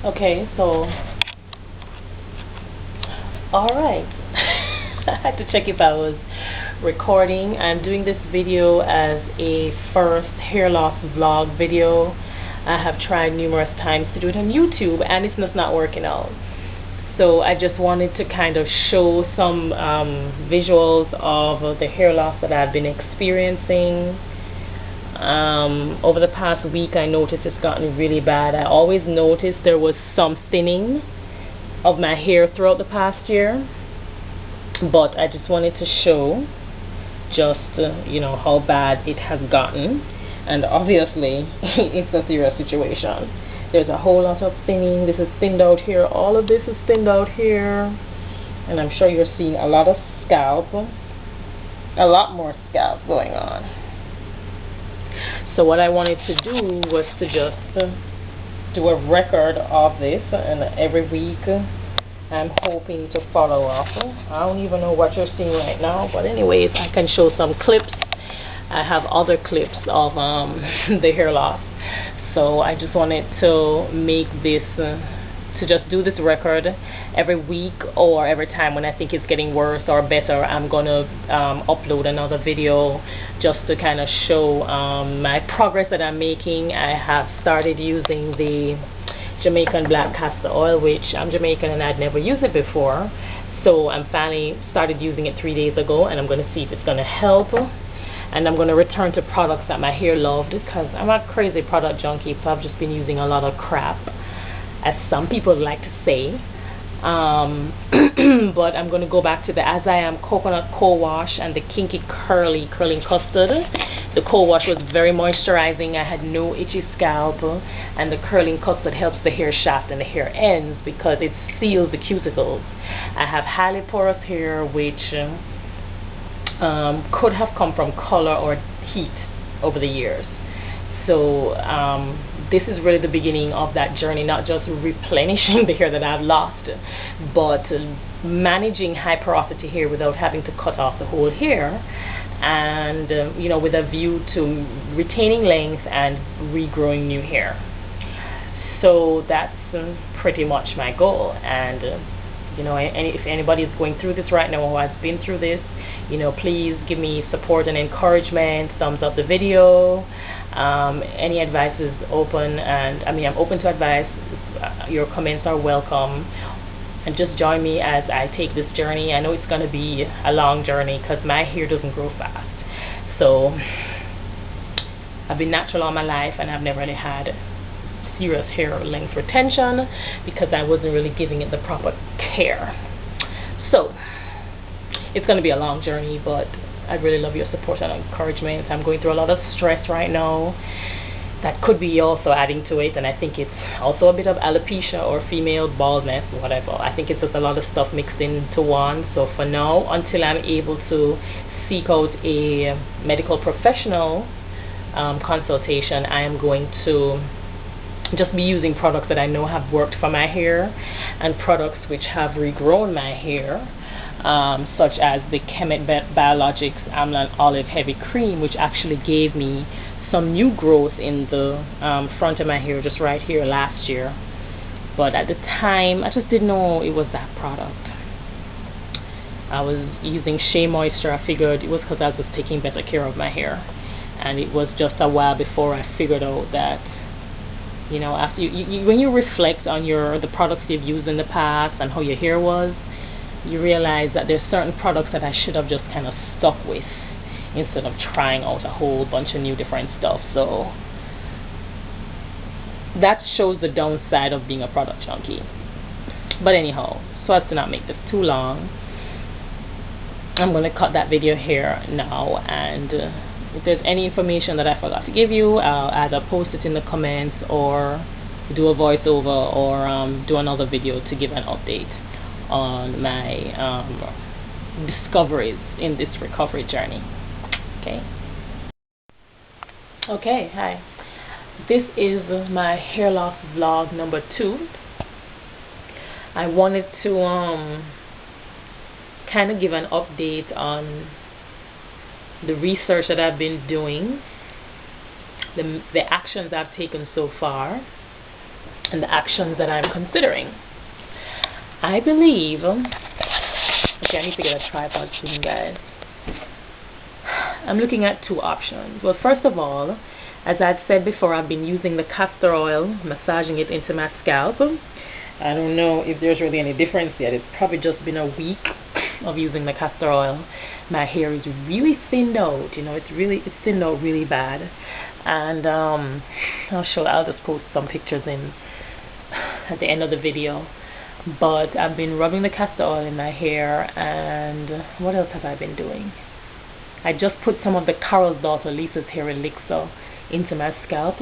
Okay, so alright. I had to check if I was recording. I'm doing this video as a first hair loss vlog video. I have tried numerous times to do it on YouTube and it's just not working out. So I just wanted to kind of show some visuals of the hair loss that I've been experiencing. Over the past week I noticed it's gotten really bad. I always noticed there was some thinning of my hair throughout the past year, but I just wanted to show just you know, how bad it has gotten, and obviously it's a serious situation. There's a whole lot of thinning. This is thinned out here, all of this is thinned out here, and I'm sure you're seeing a lot of scalp, a lot more scalp going on. So what I wanted to do was to just do a record of this, and every week I'm hoping to follow up. I don't even know what you're seeing right now, but anyways, I can show some clips. I have other clips of the hair loss. So I just wanted to make this, to just do this record every week or every time when I think it's getting worse or better. I'm going to upload another video just to kind of show my progress that I'm making. I have started using the Jamaican black castor oil, which I'm Jamaican and I'd never used it before. So I'm finally started using it 3 days ago, and I'm going to see if it's going to help. And I'm going to return to products that my hair loved, because I'm a crazy product junkie, so I've just been using a lot of crap, as some people like to say. But I'm going to go back to the As I Am coconut co-wash and the kinky curling custard. The co-wash was very moisturizing. I had no itchy scalp, and the curling custard helps the hair shaft and the hair ends because it seals the cuticles. I have highly porous hair, which could have come from color or heat over the years. So this is really the beginning of that journey, not just replenishing the hair that I've lost, but managing high porosity hair without having to cut off the whole hair, and you know, with a view to retaining length and regrowing new hair. So that's pretty much my goal. And you know, if anybody is going through this right now or has been through this, you know, please give me support and encouragement. Thumbs up the video. Any advice is open, and I mean, I'm open to advice. Your comments are welcome, and just join me as I take this journey. I know it's going to be a long journey because my hair doesn't grow fast. So I've been natural all my life, and I've never really had serious hair length retention because I wasn't really giving it the proper care. So it's going to be a long journey, but I really love your support and encouragement. I'm going through a lot of stress right now that could be also adding to it, and I think it's also a bit of alopecia or female baldness, whatever. I think it's just a lot of stuff mixed into one. So for now, until I'm able to seek out a medical professional consultation, I am going to just be using products that I know have worked for my hair, and products which have regrown my hair, such as the Chemet Biologics Amlan Olive Heavy Cream, which actually gave me some new growth in the front of my hair, just right here, last year. But at the time, I just didn't know it was that product. I was using Shea Moisture. I figured it was because I was taking better care of my hair, and it was just a while before I figured out that, you know, after when you reflect on the products you've used in the past and how your hair was, you realize that there's certain products that I should have just kind of stuck with instead of trying out a whole bunch of new different stuff. So that shows the downside of being a product junkie. But anyhow, so as to not make this too long, I'm going to cut that video here now, and if there's any information that I forgot to give you, I'll either post it in the comments or do a voiceover, or do another video to give an update on my discoveries in this recovery journey. Okay, hi. This is my hair loss vlog number 2. I wanted to kind of give an update on the research that I've been doing, the actions I've taken so far, and the actions that I'm considering. I believe, okay, I need to get a tripod soon, guys. I'm looking at two options. Well, first of all, as I've said before, I've been using the castor oil, massaging it into my scalp. I don't know if there's really any difference yet. It's probably just been a week of using the castor oil. My hair is really thinned out. You know, it's thinned out really bad. And I'll just post some pictures in at the end of the video. But I've been rubbing the castor oil in my hair, and what else have I been doing? I just put some of the Carol's daughter Lisa's hair elixir into my scalp,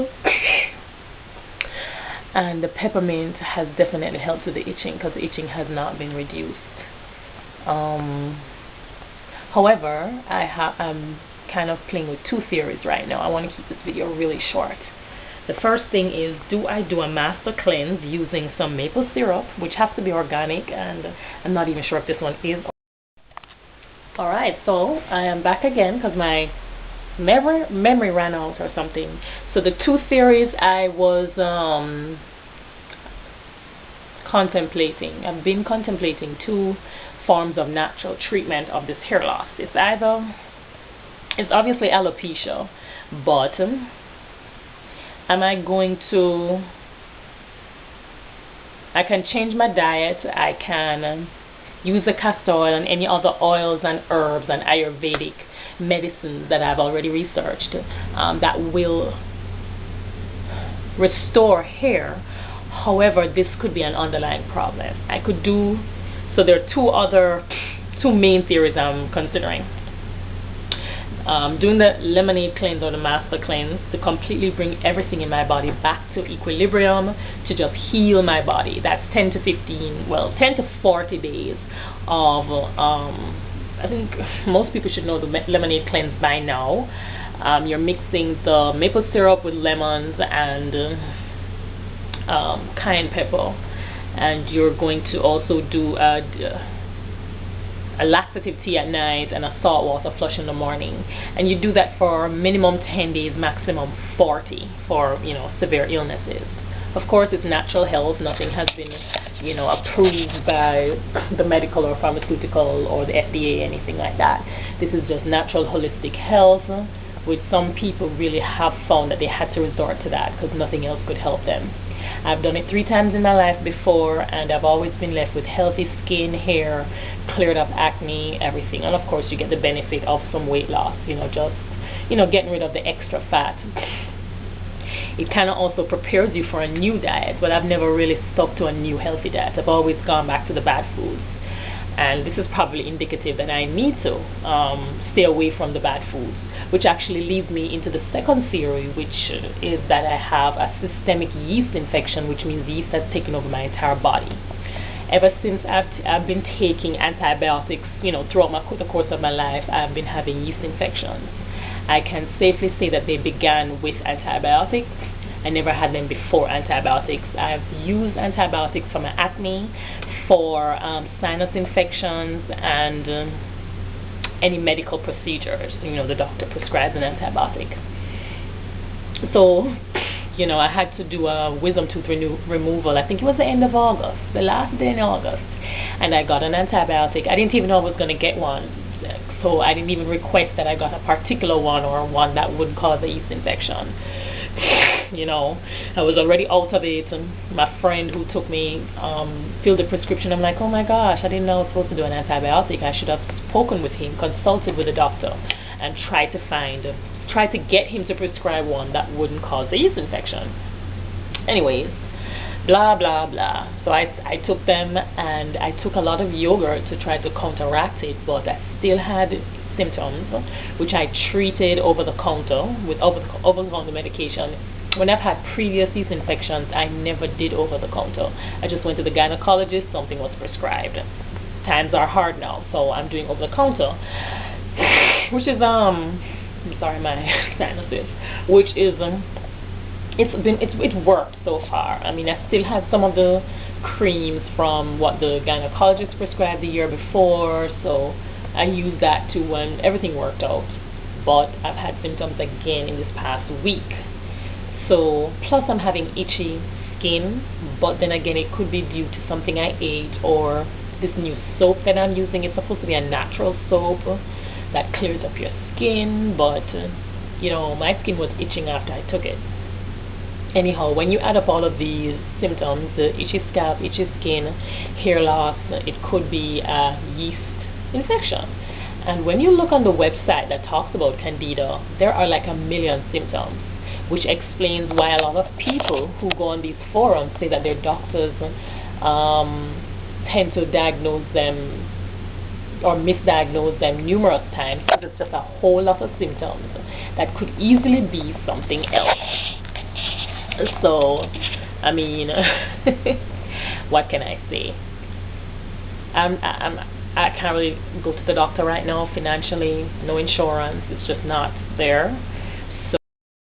and the peppermint has definitely helped with the itching, because the itching has not been reduced. However, I'm kind of playing with two theories right now. I want to keep this video really short. The first thing is, do I do a master cleanse using some maple syrup, which has to be organic, and I'm not even sure if this one is. Alright, so I am back again because my memory ran out or something. So the two theories I was contemplating, I've been contemplating two forms of natural treatment of this hair loss. It's obviously alopecia, but am I going to, I can change my diet, I can use the castor oil and any other oils and herbs and Ayurvedic medicines that I've already researched that will restore hair. However, this could be an underlying problem. I could do, so there are two main theories I'm considering. Doing the lemonade cleanse or the master cleanse to completely bring everything in my body back to equilibrium, to just heal my body. That's 10 to 40 days of, I think most people should know the lemonade cleanse by now. You're mixing the maple syrup with lemons and cayenne pepper, and you're going to also do a laxative tea at night and a salt water flush in the morning, and you do that for minimum 10 days, maximum 40 for, you know, severe illnesses. Of course, it's natural health. Nothing has been, you know, approved by the medical or pharmaceutical or the FDA, anything like that. This is just natural holistic health, which some people really have found that they had to resort to that because nothing else could help them. I've done it 3 times in my life before, and I've always been left with healthy skin, hair, cleared up acne, everything. And of course, you get the benefit of some weight loss, you know, just, you know, getting rid of the extra fat. It kind of also prepares you for a new diet, but I've never really stuck to a new healthy diet. I've always gone back to the bad foods. And this is probably indicative that I need to stay away from the bad foods, which actually leads me into the second theory, which is that I have a systemic yeast infection, which means yeast has taken over my entire body. Ever since I've been taking antibiotics, you know, throughout the course of my life, I've been having yeast infections. I can safely say that they began with antibiotics. I never had them before antibiotics. I've used antibiotics for my acne, for sinus infections, and any medical procedures. You know, the doctor prescribes an antibiotic. So, you know, I had to do a wisdom tooth removal. I think it was the end of August, the last day in August, and I got an antibiotic. I didn't even know I was going to get one, so I didn't even request that I got a particular one or one that would cause a yeast infection. You know, I was already out of it, and my friend who took me filled the prescription. I'm like, oh my gosh, I didn't know I was supposed to do an antibiotic. I should have spoken with him, consulted with a doctor, and tried to get him to prescribe one that wouldn't cause a yeast infection. Anyways, blah blah blah. So I took them, and I took a lot of yogurt to try to counteract it, but I still had symptoms, which I treated over the counter with over-the-counter medication. When I've had previous yeast infections, I never did over the counter. I just went to the gynecologist, something was prescribed. Times are hard now, so I'm doing over the counter, which is I'm sorry, my sinuses, which is it worked so far. I mean, I still have some of the creams from what the gynecologist prescribed the year before, so I used that too, and everything worked out. But I've had symptoms again in this past week. So plus I'm having itchy skin, but then again it could be due to something I ate or this new soap that I'm using. It's supposed to be a natural soap that clears up your skin, but you know, my skin was itching after I took it. Anyhow, when you add up all of these symptoms, the itchy scalp, itchy skin, hair loss, it could be a yeast infection. And when you look on the website that talks about candida, there are like a million symptoms, which explains why a lot of people who go on these forums say that their doctors tend to diagnose them or misdiagnose them numerous times because it's just a whole lot of symptoms that could easily be something else. So, I mean, what can I say? I can't really go to the doctor right now financially. No insurance. It's just not there.